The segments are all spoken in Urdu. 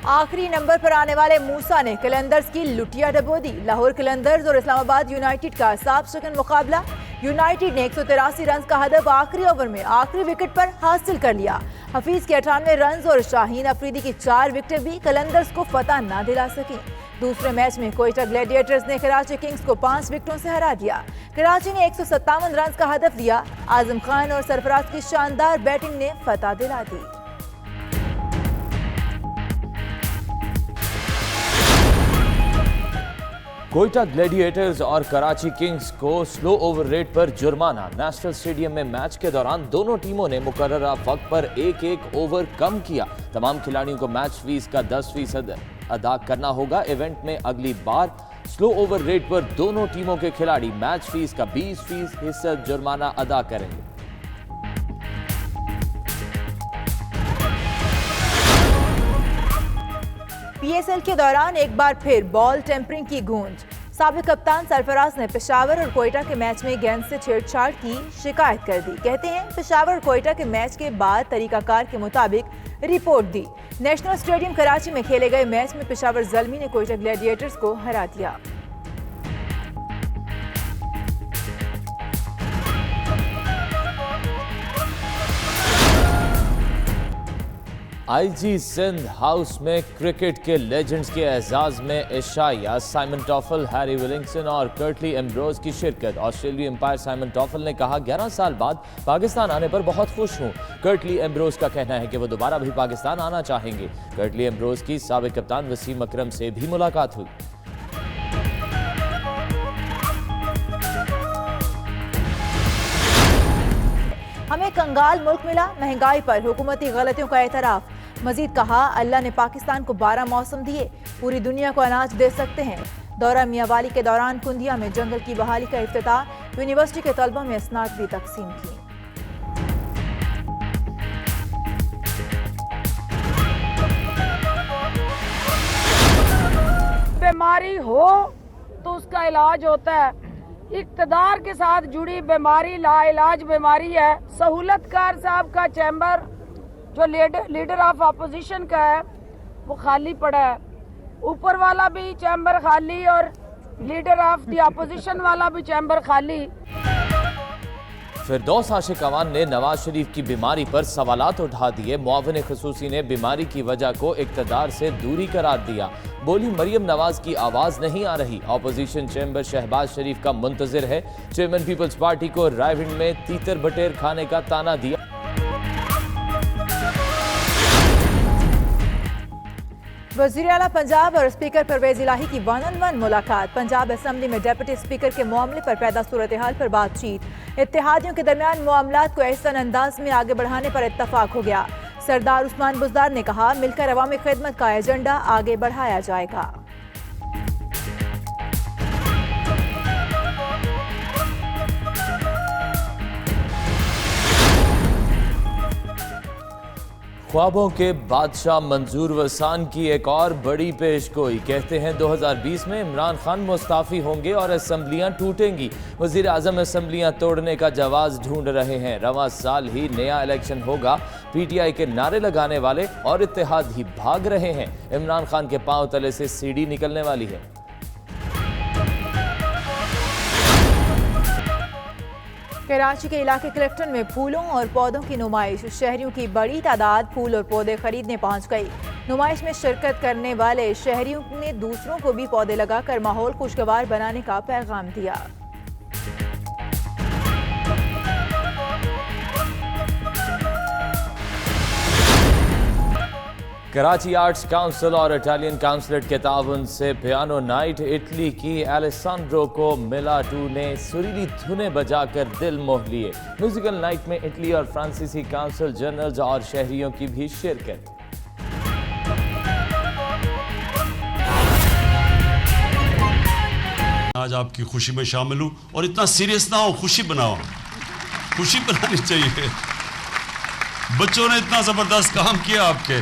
آخری نمبر پر آنے والے موسیٰ نے قلندرز کی لٹیا ڈبو دی۔ لاہور قلندرز اور اسلام آباد یونائیٹڈ کا صاف شکن مقابلہ۔ یونائیٹڈ نے 183 رنز کا ہدف آخری اوور میں آخری وکٹ پر حاصل کر لیا۔ حفیظ کے 98 رنز اور شاہین افریدی کی 4 وکٹیں بھی قلندرز کو فتح نہ دلا سکیں۔ دوسرے میچ میں کوئٹہ گلیڈیٹرز نے کراچی کنگز کو 5 وکٹوں سے ہرا دیا۔ کراچی نے 157 رنز کا ہدف دیا۔ اعظم خان اور سرفراز کی شاندار بیٹنگ نے فتح دلا دی۔ کوئٹہ گلیڈیٹرز اور کراچی کنگز کو سلو اوور ریٹ پر جرمانہ۔ نیشنل اسٹیڈیم میں میچ کے دوران دونوں ٹیموں نے مقررہ وقت پر ایک اوور کم کیا۔ تمام کھلاڑیوں کو میچ فیس کا 10% ادا کرنا ہوگا۔ ایونٹ میں اگلی بار سلو اوور ریٹ پر دونوں ٹیموں کے کھلاڑی میچ فیس کا 20% جرمانہ ادا کریں گے۔ پی ایس ایل کے دوران ایک بار پھر بال ٹیمپرنگ کی گونج۔ سابق کپتان سرفراز نے پشاور اور کوئٹہ کے میچ میں گیند سے چھیڑ چھاڑ کی شکایت کر دی۔ کہتے ہیں پشاور اور کوئٹہ کے میچ کے بعد طریقہ کار کے مطابق رپورٹ دی۔ نیشنل اسٹیڈیم کراچی میں کھیلے گئے میچ میں پشاور زلمی نے کوئٹہ گلیڈیٹرز کو ہرا دیا۔ آئی جی سندھ ہاؤس میں کرکٹ کے لیجنڈز کے اعزاز میں عشائیہ سائمن ٹافل، ہیری ولنگسن اور کرٹلی ایمبروز کی شرکت۔ آسٹریلوی امپائر سائمن ٹافل نے کہا 11 سال بعد پاکستان آنے پر بہت خوش ہوں۔ کرٹلی ایمبروز کا کہنا ہے کہ وہ دوبارہ بھی پاکستان آنا چاہیں گے۔ کرٹلی ایمبروز کی سابق کپتان وسیم اکرم سے بھی ملاقات ہوئی۔ ہمیں کنگال ملک ملا، مہنگائی پر حکومتی غلطیوں کا اعتراف۔ مزید کہا اللہ نے پاکستان کو 12 موسم دیے، پوری دنیا کو اناج دے سکتے ہیں۔ دورہ میاں والی کے دوران کندیا میں جنگل کی بحالی کا افتتاح، یونیورسٹی کے طلبہ میں اسناد بھی تقسیم کی۔ بیماری ہو تو اس کا علاج ہوتا ہے۔ اقتدار کے ساتھ جڑی بیماری لا علاج بیماری ہے۔ سہولت کار صاحب کا چیمبر جو لیڈر آف اپوزیشن کا ہے وہ خالی پڑا ہے۔ اوپر والا بھی چیمبر خالی اور لیڈر آف دی اپوزیشن والا بھی چیمبر خالی۔ فردوس عاشق اوان نے نواز شریف کی بیماری پر سوالات اٹھا دیے۔ معاون خصوصی نے بیماری کی وجہ کو اقتدار سے دوری قرار دیا۔ بولی مریم نواز کی آواز نہیں آ رہی۔ اپوزیشن چیمبر شہباز شریف کا منتظر ہے۔ چیئرمین پیپلز پارٹی کو رائے ونڈ میں تیتر بٹیر کھانے کا طعنہ دیا۔ وزیر اعلیٰ پنجاب اور اسپیکر پرویز الہی کی 1-on-1 ملاقات۔ پنجاب اسمبلی میں ڈپٹی اسپیکر کے معاملے پر پیدا صورتحال پر بات چیت۔ اتحادیوں کے درمیان معاملات کو احسن انداز میں آگے بڑھانے پر اتفاق ہو گیا۔ سردار عثمان بزدار نے کہا مل کر عوامی خدمت کا ایجنڈا آگے بڑھایا جائے گا۔ خوابوں کے بادشاہ منظور وسان کی ایک اور بڑی پیش گوئی۔ کہتے ہیں 2020 میں عمران خان مستعفی ہوں گے اور اسمبلیاں ٹوٹیں گی۔ وزیر اعظم اسمبلیاں توڑنے کا جواز ڈھونڈ رہے ہیں۔ رواں سال ہی نیا الیکشن ہوگا۔ پی ٹی آئی کے نعرے لگانے والے اور اتحاد ہی بھاگ رہے ہیں۔ عمران خان کے پاؤں تلے سے سیڑھی نکلنے والی ہے۔ کراچی کے علاقے کلفٹن میں پھولوں اور پودوں کی نمائش۔ شہریوں کی بڑی تعداد پھول اور پودے خریدنے پہنچ گئی۔ نمائش میں شرکت کرنے والے شہریوں نے دوسروں کو بھی پودے لگا کر ماحول خوشگوار بنانے کا پیغام دیا۔ کراچی آرٹس کاؤنسل اور اٹالین کاؤنسلیٹ کے تعاون سے پیانو نائٹ۔ اٹلی کی ایلیسانڈرو کو میلاٹو نے سریلی دھنیں بجا کر دل موہ لیے۔ میوزیکل نائٹ میں اٹلی اور فرانسیسی کاؤنسل جنرلز اور شہریوں کی بھی شرکت۔ آج آپ کی خوشی میں شامل ہوں اور اتنا سیریس نہ ہو، خوشی بناؤ، خوشی بنانی چاہیے۔ بچوں نے اتنا زبردست کام کیا آپ کے،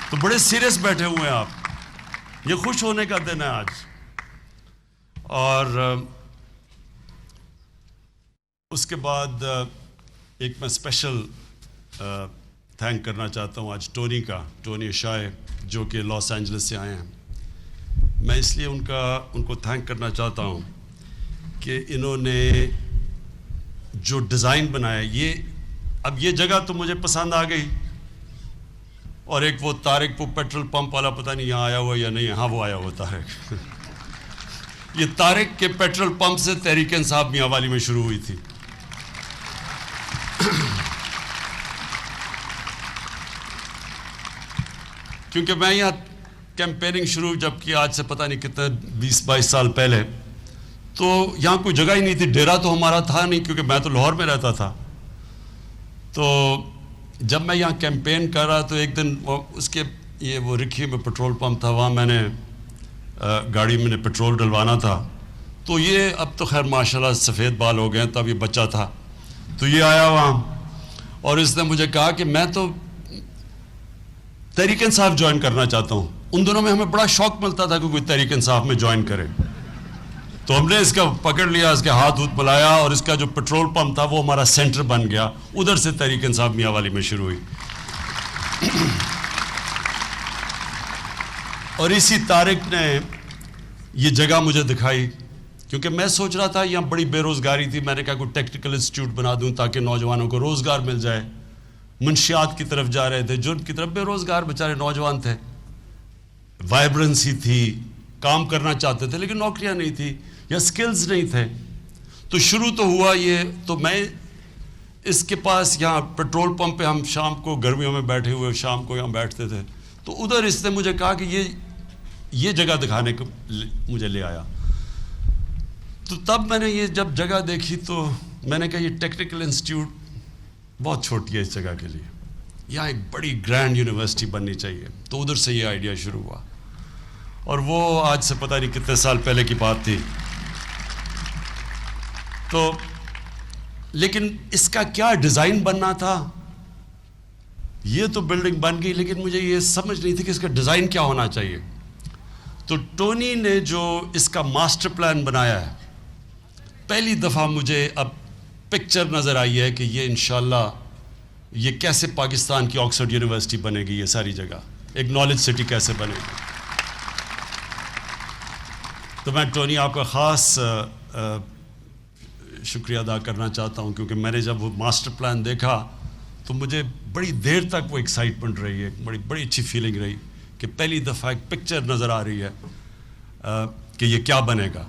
تو بڑے سیریس بیٹھے ہوئے ہیں آپ۔ یہ خوش ہونے کا دن ہے آج۔ اور اس کے بعد ایک میں اسپیشل تھینک کرنا چاہتا ہوں آج ٹونی کا، ٹونی اشائے جو کہ لاس اینجلس سے آئے ہیں. میں اس لیے ان کو تھینک کرنا چاہتا ہوں کہ انہوں نے جو ڈیزائن بنایا، اب یہ جگہ تو مجھے پسند آ گئی، اور ایک وہ طارق وہ پیٹرول پمپ والا پتہ نہیں یہاں آیا ہوا یا نہیں. ہاں وہ آیا ہوا طارق. یہ طارق کے پیٹرول پمپ سے تحریک انصاف میاں والی میں شروع ہوئی تھی. کیونکہ میں یہاں کیمپیننگ شروع جب کی آج سے پتہ نہیں کتنے 20-22 سال پہلے، تو یہاں کوئی جگہ ہی نہیں تھی. ڈیرا تو ہمارا تھا نہیں کیونکہ میں تو لاہور میں رہتا تھا. تو جب میں یہاں کیمپین کر رہا تو ایک دن اس کے وہ رکھی میں پٹرول پمپ تھا، وہاں میں نے گاڑی میں نے پٹرول ڈلوانا تھا. تو یہ اب تو خیر ماشاءاللہ سفید بال ہو گئے، تب یہ بچہ تھا. تو یہ آیا وہاں اور اس نے مجھے کہا کہ میں تو تحریک انصاف جوائن کرنا چاہتا ہوں. ان دنوں میں ہمیں بڑا شوق ملتا تھا کہ کوئی تحریک انصاف میں جوائن کرے. تو ہم نے اس کا پکڑ لیا، اس کے ہاتھ ملایا، اور اس کا جو پٹرول پمپ تھا وہ ہمارا سینٹر بن گیا. ادھر سے تحریک انصاف میاں والی میں شروع ہوئی. اور اسی طارق نے یہ جگہ مجھے دکھائی، کیونکہ میں سوچ رہا تھا یہاں بڑی بے روزگاری تھی. میں نے کہا کوئی ٹیکنیکل انسٹیٹیوٹ بنا دوں تاکہ نوجوانوں کو روزگار مل جائے. منشیات کی طرف جا رہے تھے، جرم کی طرف، بے روزگار بیچارے نوجوان تھے. وائبرنسی تھی، کام کرنا چاہتے تھے لیکن نوکریاں نہیں تھی یا سکلز نہیں تھے. تو شروع تو ہوا یہ. تو میں اس کے پاس یہاں پیٹرول پمپ پہ ہم شام کو گرمیوں میں بیٹھے ہوئے شام کو یہاں بیٹھتے تھے. تو ادھر اس نے مجھے کہا کہ یہ جگہ دکھانے کو مجھے لے آیا. تو تب میں نے یہ جب جگہ دیکھی تو میں نے کہا یہ ٹیکنیکل انسٹیٹیوٹ بہت چھوٹی ہے اس جگہ کے لیے، یہاں ایک بڑی گرینڈ یونیورسٹی بننی چاہیے. تو ادھر سے یہ آئیڈیا شروع ہوا، اور وہ آج سے پتہ نہیں کتنے سال پہلے کی بات تھی. تو لیکن اس کا کیا ڈیزائن بننا تھا، یہ تو بلڈنگ بن گئی لیکن مجھے یہ سمجھ نہیں تھی کہ اس کا ڈیزائن کیا ہونا چاہیے. تو ٹونی نے جو اس کا ماسٹر پلان بنایا ہے، پہلی دفعہ مجھے اب پکچر نظر آئی ہے کہ یہ انشاءاللہ یہ کیسے پاکستان کی آکسفورڈ یونیورسٹی بنے گی. یہ ساری جگہ ایک نالج سٹی کیسے بنے گی. تو میں ٹونی آپ کا خاص شکریہ ادا کرنا چاہتا ہوں، کیونکہ میں نے جب وہ ماسٹر پلان دیکھا تو مجھے بڑی دیر تک وہ ایکسائٹمنٹ رہی ہے، بڑی اچھی فیلنگ رہی کہ پہلی دفعہ ایک پکچر نظر آ رہی ہے کہ یہ کیا بنے گا.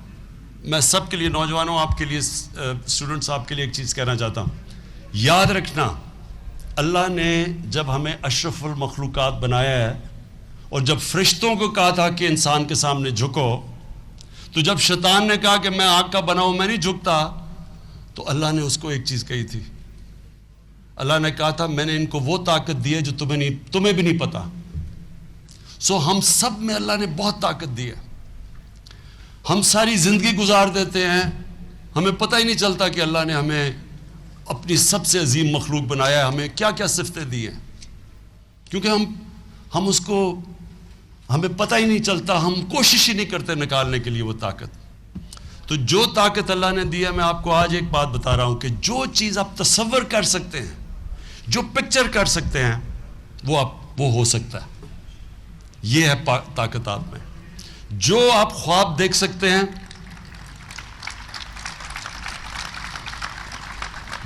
میں سب کے لیے، نوجوانوں آپ کے لیے، اسٹوڈنٹس آپ کے لیے ایک چیز کہنا چاہتا ہوں. یاد رکھنا اللہ نے جب ہمیں اشرف المخلوقات بنایا ہے، اور جب فرشتوں کو کہا تھا کہ انسان کے سامنے جھکو، تو جب شیطان نے کہا کہ میں آگ کا بنا ہوں میں نہیں جھکتا، تو اللہ نے اس کو ایک چیز کہی تھی. اللہ نے کہا تھا میں نے ان کو وہ طاقت دی ہے جو تمہیں بھی نہیں پتا. سو ہم سب میں اللہ نے بہت طاقت دی ہے. ہم ساری زندگی گزار دیتے ہیں، ہمیں پتہ ہی نہیں چلتا کہ اللہ نے ہمیں اپنی سب سے عظیم مخلوق بنایا ہے، ہمیں کیا کیا صفتیں دی ہیں، کیونکہ ہم اس کو ہمیں پتہ ہی نہیں چلتا، ہم کوشش ہی نہیں کرتے نکالنے کے لیے وہ طاقت. تو جو طاقت اللہ نے دی ہے، میں آپ کو آج ایک بات بتا رہا ہوں کہ جو چیز آپ تصور کر سکتے ہیں، جو پکچر کر سکتے ہیں، وہ ہو سکتا ہے. یہ ہے طاقت آپ میں. جو آپ خواب دیکھ سکتے ہیں،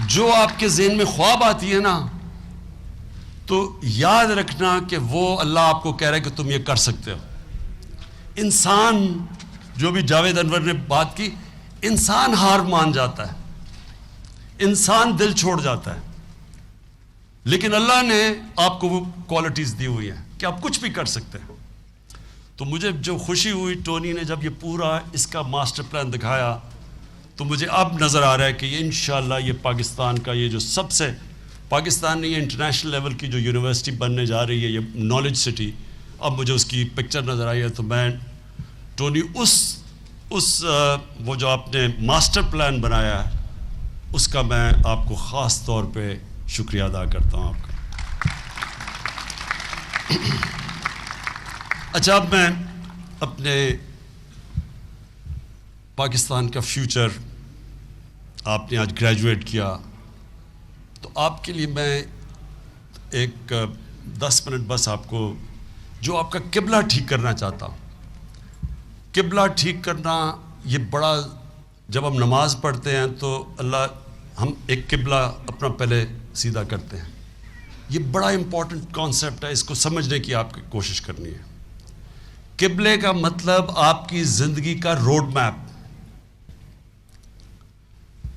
جو آپ کے ذہن میں خواب آتی ہے نا، تو یاد رکھنا کہ وہ اللہ آپ کو کہہ رہا ہے کہ تم یہ کر سکتے ہو. انسان، جو بھی جاوید انور نے بات کی، انسان ہار مان جاتا ہے، انسان دل چھوڑ جاتا ہے، لیکن اللہ نے آپ کو وہ کوالٹیز دی ہوئی ہیں کہ آپ کچھ بھی کر سکتے ہیں. تو مجھے جو خوشی ہوئی ٹونی نے جب یہ پورا اس کا ماسٹر پلان دکھایا، تو مجھے اب نظر آ رہا ہے کہ یہ انشاءاللہ یہ پاکستان کا یہ جو سب سے، پاکستان نہیں، یہ انٹرنیشنل لیول کی جو یونیورسٹی بننے جا رہی ہے، یہ نالج سٹی، اب مجھے اس کی پکچر نظر آئی ہے. تو میں ٹونی وہ جو آپ نے ماسٹر پلان بنایا ہے، اس کا میں آپ کو خاص طور پہ شکریہ ادا کرتا ہوں آپ کا. اچھا، اب میں اپنے پاکستان کا فیوچر، آپ نے آج گریجویٹ کیا، تو آپ کے لیے میں ایک 10 منٹ بس آپ کو جو آپ کا قبلہ ٹھیک کرنا چاہتا ہوں. قبلہ ٹھیک کرنا یہ بڑا، جب ہم نماز پڑھتے ہیں تو ہم ایک قبلہ اپنا پہلے سیدھا کرتے ہیں. یہ بڑا امپورٹنٹ کانسیپٹ ہے، اس کو سمجھنے کی آپ کی کوشش کرنی ہے. قبلے کا مطلب آپ کی زندگی کا روڈ میپ.